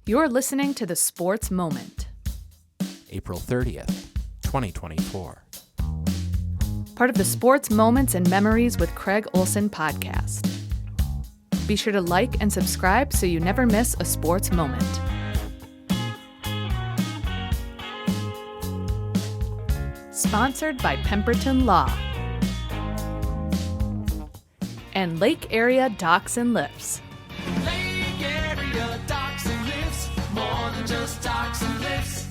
You're listening to The Sports Moment, April 30th, 2024. part of the Sports Moments and Memories with Craig Olson podcast. Be sure to like and subscribe so you never miss a sports moment. Sponsored by Pemberton Law and Lake Area Docks and Lifts. Lake Area Docks and Lifts, more than just docks and lifts.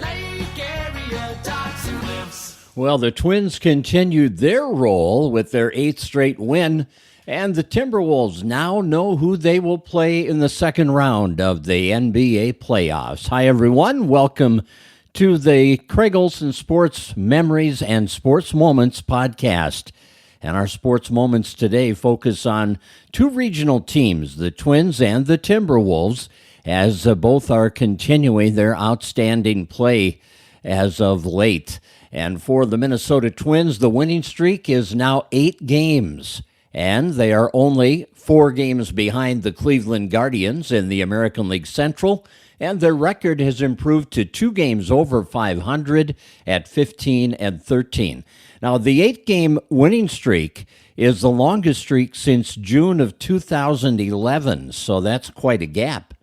Lake Area Docks and Lifts. Well, the Twins continued their role with their 8th straight win, and the Timberwolves now know who they will play in the second round of the NBA playoffs. Hi, everyone. Welcome to the Craig Olson Sports Memories and Sports Moments podcast. And our sports moments today focus on two regional teams, the Twins and the Timberwolves, as both are continuing their outstanding play as of late. And for the Minnesota Twins, the winning streak is now 8 games, and they are only 4 games behind the Cleveland Guardians in the American League Central, and their record has improved to 2 games over 500 at 15-13. Now, the 8-game winning streak is the longest streak since June of 2011, so that's quite a gap.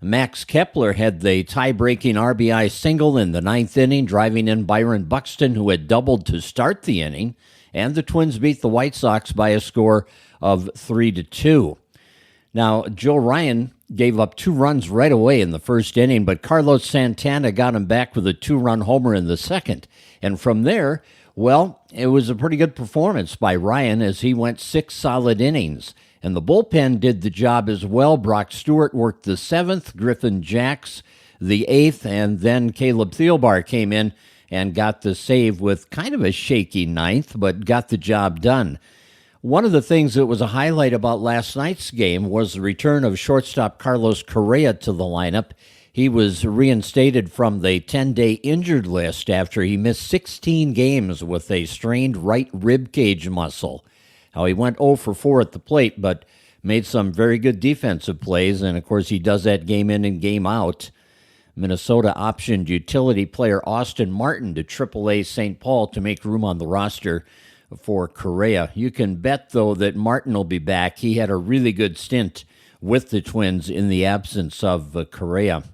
Max Kepler had the tie-breaking RBI single in the 9th inning, driving in Byron Buxton, who had doubled to start the inning, and the Twins beat the White Sox by a score of 3-2. Now, Joe Ryan gave up 2 runs right away in the first inning, but Carlos Santana got him back with a 2-run homer in the second. And from there, well, it was a pretty good performance by Ryan as he went 6 solid innings. And the bullpen did the job as well. Brock Stewart worked the 7th, Griffin Jacks the 8th, and then Caleb Thielbar came in and got the save with kind of a shaky 9th, but got the job done. One of the things that was a highlight about last night's game was the return of shortstop Carlos Correa to the lineup. He was reinstated from the 10-day injured list after he missed 16 games with a strained right rib cage muscle. How he went 0 for 4 at the plate, but made some very good defensive plays, and of course he does that game in and game out. Minnesota optioned utility player Austin Martin to AAA St. Paul to make room on the roster for Correa. You can bet, though, that Martin will be back. He had a really good stint with the Twins in the absence of Correa.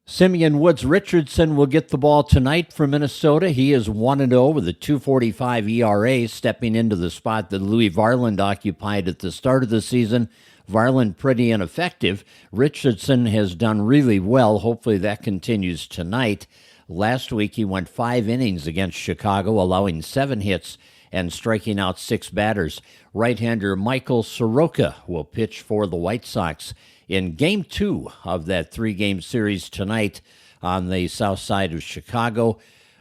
Simeon Woods Richardson will get the ball tonight for Minnesota. He is 1-0 with a 2.45 ERA, stepping into the spot that Louis Varland occupied at the start of the season. Varland pretty ineffective. Richardson has done really well. Hopefully that continues tonight. Last week he went 5 innings against Chicago, allowing 7 hits and striking out 6 batters. Right-hander Michael Soroka will pitch for the White Sox in Game 2 of that 3-game series tonight on the south side of Chicago.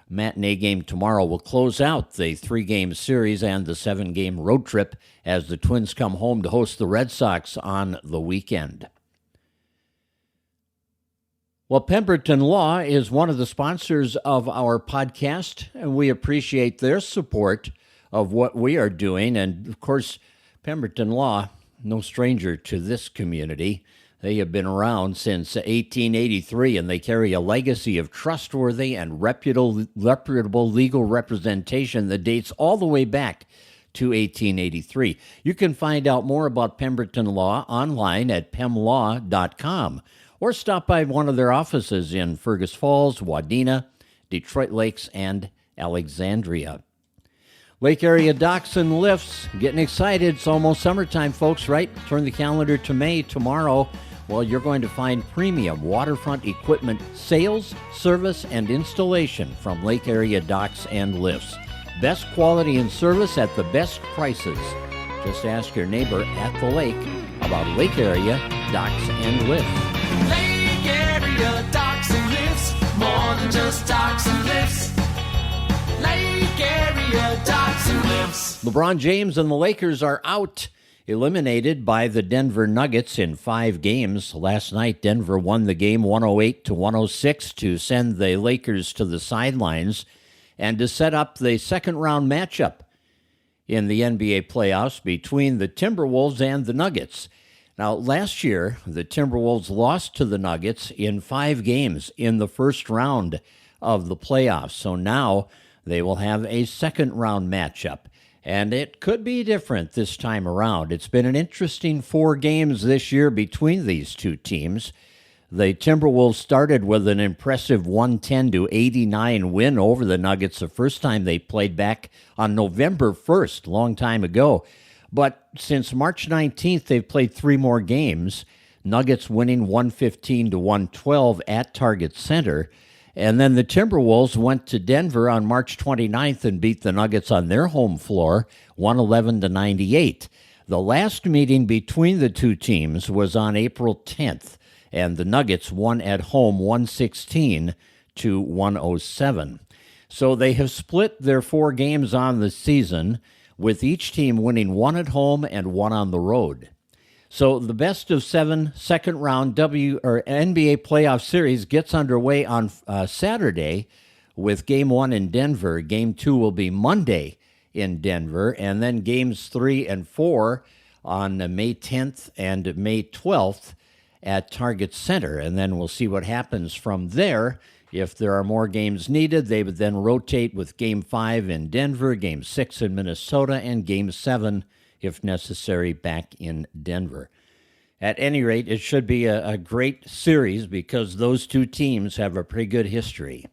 Matinee game tomorrow will close out the 3-game series and the 7-game road trip as the Twins come home to host the Red Sox on the weekend. Well, Pemberton Law is one of the sponsors of our podcast, and we appreciate their support of what we are doing. And, of course, Pemberton Law, no stranger to this community. They have been around since 1883, and they carry a legacy of trustworthy and reputable legal representation that dates all the way back to 1883. You can find out more about Pemberton Law online at pemlaw.com or stop by one of their offices in Fergus Falls, Wadena, Detroit Lakes, and Alexandria. Lake Area Docks and Lifts, getting excited. It's almost summertime, folks, right? Turn the calendar to May tomorrow. Well, you're going to find premium waterfront equipment sales, service, and installation from Lake Area Docks and Lifts. Best quality and service at the best prices. Just ask your neighbor at the lake about Lake Area Docks and Lifts. Lake Area Docks and Lifts, more than just docks and lifts. Lake Area Docks and Lifts. LeBron James and the Lakers are out, eliminated by the Denver Nuggets in 5 games. Last night, Denver won the game 108-106 to send the Lakers to the sidelines and to set up the second-round matchup in the NBA playoffs between the Timberwolves and the Nuggets. Now, last year, the Timberwolves lost to the Nuggets in 5 games in the first round of the playoffs. So now they will have a second-round matchup. And it could be different this time around. It's been an interesting 4 games this year between these two teams. The Timberwolves started with an impressive 110-89 win over the Nuggets the first time they played back on November 1st, a long time ago. But since March 19th, they've played 3 more games, Nuggets winning 115-112 at Target Center. And then the Timberwolves went to Denver on March 29th and beat the Nuggets on their home floor, 111-98. The last meeting between the two teams was on April 10th, and the Nuggets won at home 116-107. So they have split their 4 games on the season, with each team winning 1 at home and 1 on the road. So the best of 7 second-round NBA playoff series gets underway on Saturday with Game 1 in Denver. Game 2 will be Monday in Denver, and then Games 3 and 4 on May 10th and May 12th at Target Center. And then we'll see what happens from there. If there are more games needed, they would then rotate with Game 5 in Denver, Game 6 in Minnesota, and Game 7 if necessary, back in Denver. At any rate, it should be a great series because those two teams have a pretty good history.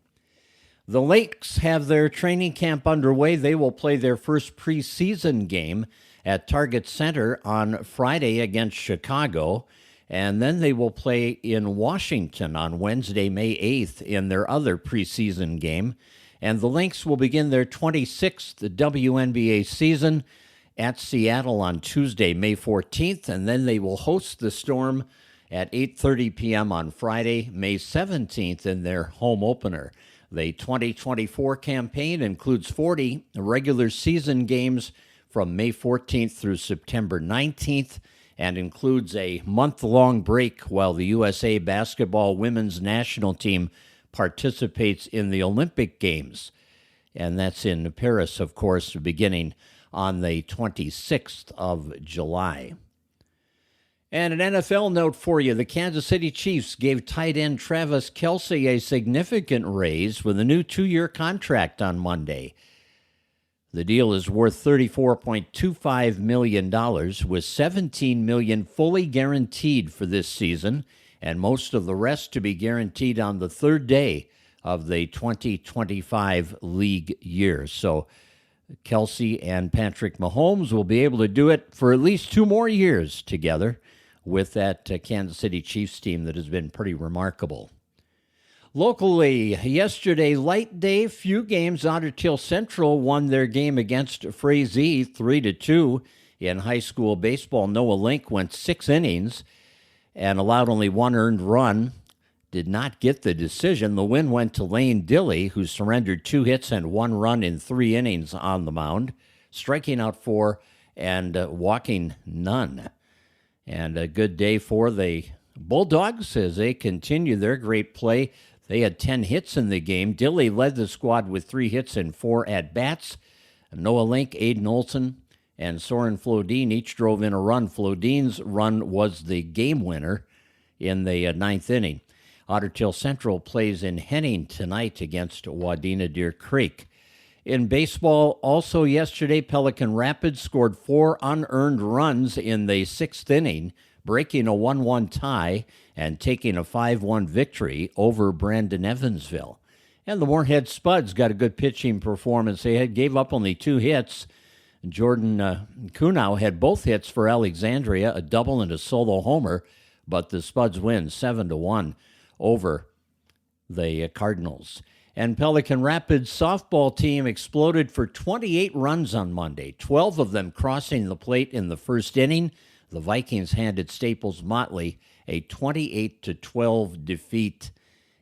The Lakes have their training camp underway. They will play their first preseason game at Target Center on Friday against Chicago, and then they will play in Washington on Wednesday, May 8th in their other preseason game. And the Lynx will begin their 26th WNBA season at Seattle on Tuesday, May 14th, and then they will host the Storm at 8:30 p.m. on Friday, May 17th in their home opener. The 2024 campaign includes 40 regular season games from May 14th through September 19th and includes a month-long break while the USA basketball women's national team participates in the Olympic Games. And that's in Paris, of course, beginning on the 26th of July. And an NFL note for you. The Kansas City Chiefs gave tight end Travis Kelce a significant raise with a new 2-year contract on Monday. The deal is worth $34.25 million, with $17 million fully guaranteed for this season, and most of the rest to be guaranteed on the 3rd day of the 2025 league year. So Kelce and Patrick Mahomes will be able to do it for at least 2 more years together with that Kansas City Chiefs team that has been pretty remarkable. Locally, yesterday, light day, few games. Otter Tail Central won their game against Frazee 3-2 in high school baseball. Noah Link went 6 innings and allowed only 1 earned run. Did not get the decision. The win went to Lane Dilly, who surrendered 2 hits and 1 run in 3 innings on the mound, striking out 4 and walking none. And a good day for the Bulldogs as they continue their great play. They had 10 hits in the game. Dilly led the squad with 3 hits and 4 at-bats. Noah Link, Aiden Olson, and Soren Flodine each drove in a run. Flodine's run was the game winner in the 9th inning. Otter Tail Central plays in Henning tonight against Wadena Deer Creek. In baseball, also yesterday, Pelican Rapids scored 4 unearned runs in the 6th inning, breaking a 1-1 tie and taking a 5-1 victory over Brandon Evansville. And the Moorhead Spuds got a good pitching performance. They gave up only 2 hits. Jordan Kunau had both hits for Alexandria, a double and a solo homer, but the Spuds win 7-1 over the Cardinals. And Pelican Rapids softball team exploded for 28 runs on Monday, 12 of them crossing the plate in the first inning. The Vikings handed Staples Motley a 28-12 defeat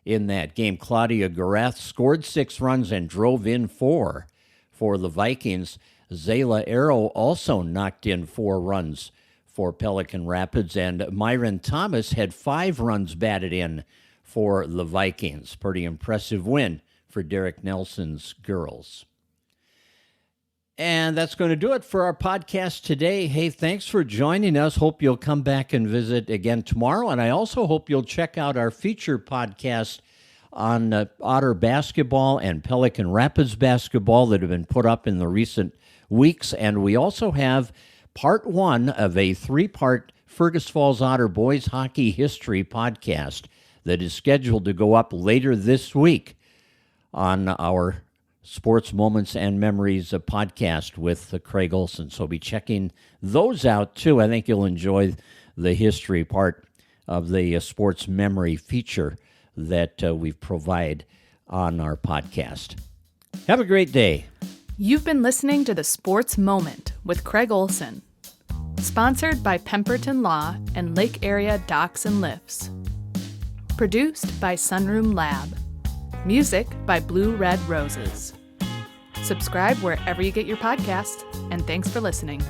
in that game. Claudia Garath scored 6 runs and drove in 4 for the Vikings. Zayla Arrow also knocked in 4 runs for Pelican Rapids, and Myron Thomas had 5 runs batted in for the Vikings. Pretty impressive win for Derek Nelson's girls. And that's going to do it for our podcast today. Hey, thanks for joining us. Hope you'll come back and visit again tomorrow. And I also hope you'll check out our feature podcast on Otter basketball and Pelican Rapids basketball that have been put up in the recent weeks. And we also have part 1 of a 3-part Fergus Falls Otter boys hockey history podcast that is scheduled to go up later this week on our Sports Moments and Memories podcast with Craig Olson. So be checking those out too. I think you'll enjoy the history part of the sports memory feature that we provide on our podcast. Have a great day. You've been listening to The Sports Moment with Craig Olson. Sponsored by Pemberton Law and Lake Area Docks and Lifts. Produced by Sunroom Lab. Music by Blue Red Roses. Subscribe wherever you get your podcasts, and thanks for listening.